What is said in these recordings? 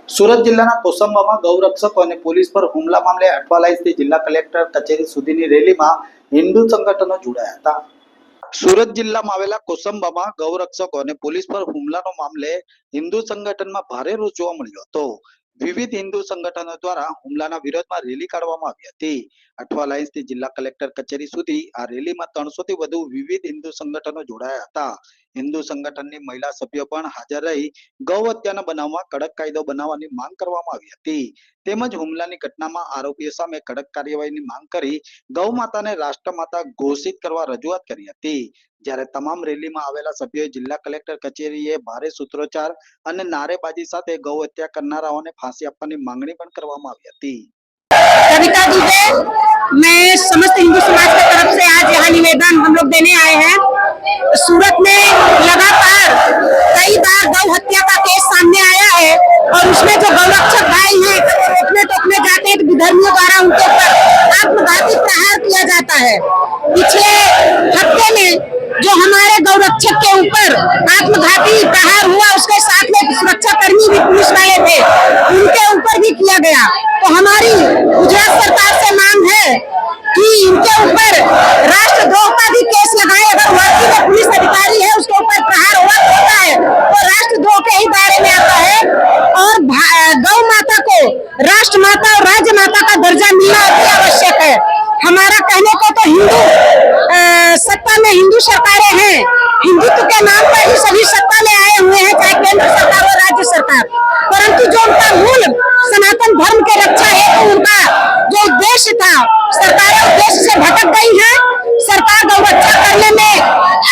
સુરત જિલ્લાના કોસંબામાં ગૌરક્ષકો અને પોલીસ પર હુમલા મામલે અઠવાલાઈસથી જિલ્લા કલેક્ટર કચેરી સુધીની રેલીમાં હિન્દુ સંગઠનો જોડાયા હતા। સુરત જિલ્લામાં આવેલા કોસંબામાં ગૌરક્ષકો અને પોલીસ પર હુમલાનો મામલે હિન્દુ સંગઠનમાં ભારે રોષ જોવા મળ્યો હતો। વિવિધ હિન્દુ સંગઠનો દ્વારા હુમલાના વિરોધમાં રેલી કાઢવામાં આવી હતી। અઠવાલાઈસથી જિલ્લા કલેક્ટર કચેરી સુધી આ રેલીમાં 300 થી વધુ વિવિધ હિન્દુ સંગઠનો જોડાયા હતા। હિન્દુ સંગઠનની મહિલા સભ્યો પણ હાજર રહી ગૌ હત્યાના બનાવમાં કડક કાયદો બનાવવાની માંગ કરવામાં આવી હતી। તેમજ હુમલાની ઘટનામાં આરોપીઓ સામે કડક કાર્યવાહીની માંગ કરી ગૌ માતાને રાષ્ટ્રમાતા ઘોષિત કરવા રજૂઆત કરી હતી। જ્યારે તમામ રેલીમાં આવેલા સભ્યોએ જિલ્લા કલેક્ટર કચેરીએ ભારે સૂત્રોચ્ચાર અને નારેબાજી સાથે ગૌ હત્યા કરનારાઓને फांसी આપવાની માંગણી પણ કરવામાં આવી હતી। कविता दुबे, मैं समस्त हिंदू समाज की तरफ से आज यहाँ निवेदन हम लोग देने आए हैं। सूरत में लगातार कई बार गौ हत्या का केस सामने आया है और उसमें जो गौरक्षक भाई हैं रोकने टोकने जाते हैं तो विधर्मियों द्वारा उनके ऊपर आत्मघाती प्रहार किया जाता है। पिछले हफ्ते में जो हमारे गौरक्षक के ऊपर आत्मघाती प्रहार हुआ उसके साथ में सुरक्षा कर्मी भी पुलिस वाले थे, उनके ऊपर भी किया गया। तो हमारी गुजरात सरकार से मांग है कि इनके ऊपर राष्ट्रद्रोह का भी केस लगाए। अगर वर्दी में पुलिस अधिकारी है उसके ऊपर प्रहार होता है तो राष्ट्रद्रोह के ही दायरे में आता है और गौ माता को राष्ट्र माता और राज्य माता का दर्जा मिलना अति आवश्यक है। हमारा कहने को तो हिंदू सत्ता में हिंदू सरकारें हैं, हिंदुत्व के नाम पर ही सभी सत्ता में आए हुए हैं, चाहे केंद्र सरकार और राज्य सरकार, परंतु जो उनका मूल सनातन धर्म के रक्षा है तो उनका जो उद्देश्य था सरकारें उद्देश्य से भटक गई है। सरकार गौ रक्षा करने में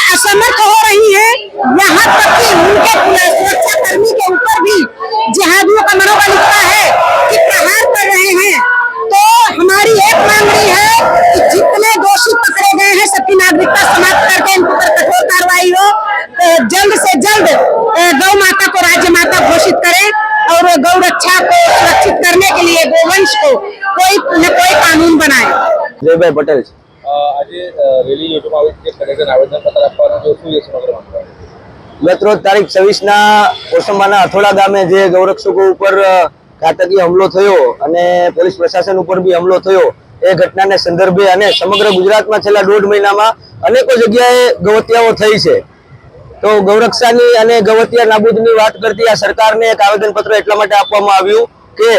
असमर्थ हो रही है। यहाँ तक कि उनके सुरक्षा कर्मी के ऊपर भी जिहादियों का मनोबल इतना है कि प्रहार कर रहे हैं। तो हमारी एक मांगनी है कि जितने दोषी पकड़े गए हैं सबकी नागरिकता समाप्त करके इनके ऊपर कठोर कार्रवाई हो, जल्द से जल्द गौ माता को राज्य माता घोषित करें और गौ रक्षा को सुरक्षित करने के लिए गोवंश को कोई न कोई कानून बनाए। जय भाई पटेल આજે રેલી યોજવામાં આવી છે કલેક્ટર આવેદન પત્ર આપવાનું જો શું છે સમગ્ર મામલો? ગત રોજ તારીખ 26 કોસંબાના અથોડા ગામે જે ગૌરક્ષકો ઉપર ઘાતકીય હુમલો થયો અને પોલીસ પ્રશાસન ઉપર બી હુમલો થયો એ ઘટનાને સંદર્ભે અને સમગ્ર ગુજરાતમાં છેલ્લા 1.5 મહિનામાં અનેકો જગ્યાએ ગૌહત્યાઓ થઈ છે। તો ગૌરક્ષાની અને ગૌહત્યા નાબૂદની વાત કરતી આ સરકારને એક આવેદનપત્ર એટલા માટે આપવામાં આવ્યું કે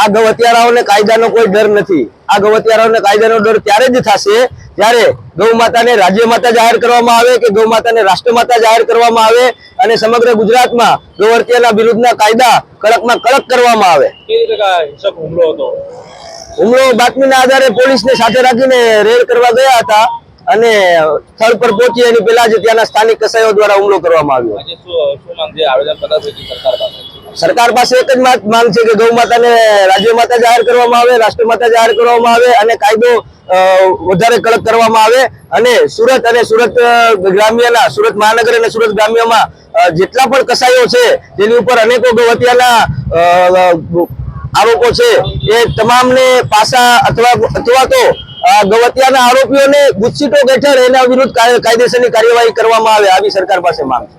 આ ગૌહત્યારાઓને કાયદાનો કોઈ ડર નથી। આ ગૌહત્યારાઓને કાયદાનો ડર ત્યારે જ થશે જ્યારે ગૌ માતાને રાજ્ય માતા જાહેર કરવામાં આવે કે ગૌ માતાને રાષ્ટ્રમાતા જાહેર કરવામાં આવે અને સમગ્ર ગુજરાતમાં ગૌ હત્યાના વિરુદ્ધના કાયદા કડકમાં કડક કરવામાં આવે। કેવી રીતે હિંસક હુમલો હતો? હુમલો બાતમીના આધારે પોલીસને સાથે રાખીને રેડ કરવા ગયા હતા અને સ્થળ પર પહોંચી એની પહેલા જ ત્યાંના સ્થાનિક કસાઈઓ દ્વારા હુમલો કરવામાં આવ્યો। આજે શું માંગ છે આવેદન પત્ર છે સરકાર પાસે? સરકાર પાસે એક જ માંગ છે કે ગૌ માતાને રાજ્ય માતા જાહેર કરવામાં આવે, રાષ્ટ્રમાતા જાહેર કરવામાં આવે અને કાયદો વધારે કડક કરવામાં આવે અને સુરત અને સુરત ગ્રામ્યના સુરત મહાનગર અને સુરત ગ્રામ્યમાં જેટલા પણ કસાઈઓ છે જેની ઉપર અનેકો ગૌ હત્યાના આરોપો છે એ તમામને પાસા અથવા તો ગૌ હત્યાના આરોપીઓને ગુસ્સીટોક હેઠળ એના વિરુદ્ધ કાયદેસરની કાર્યવાહી કરવામાં આવે આવી સરકાર પાસે માંગ છે।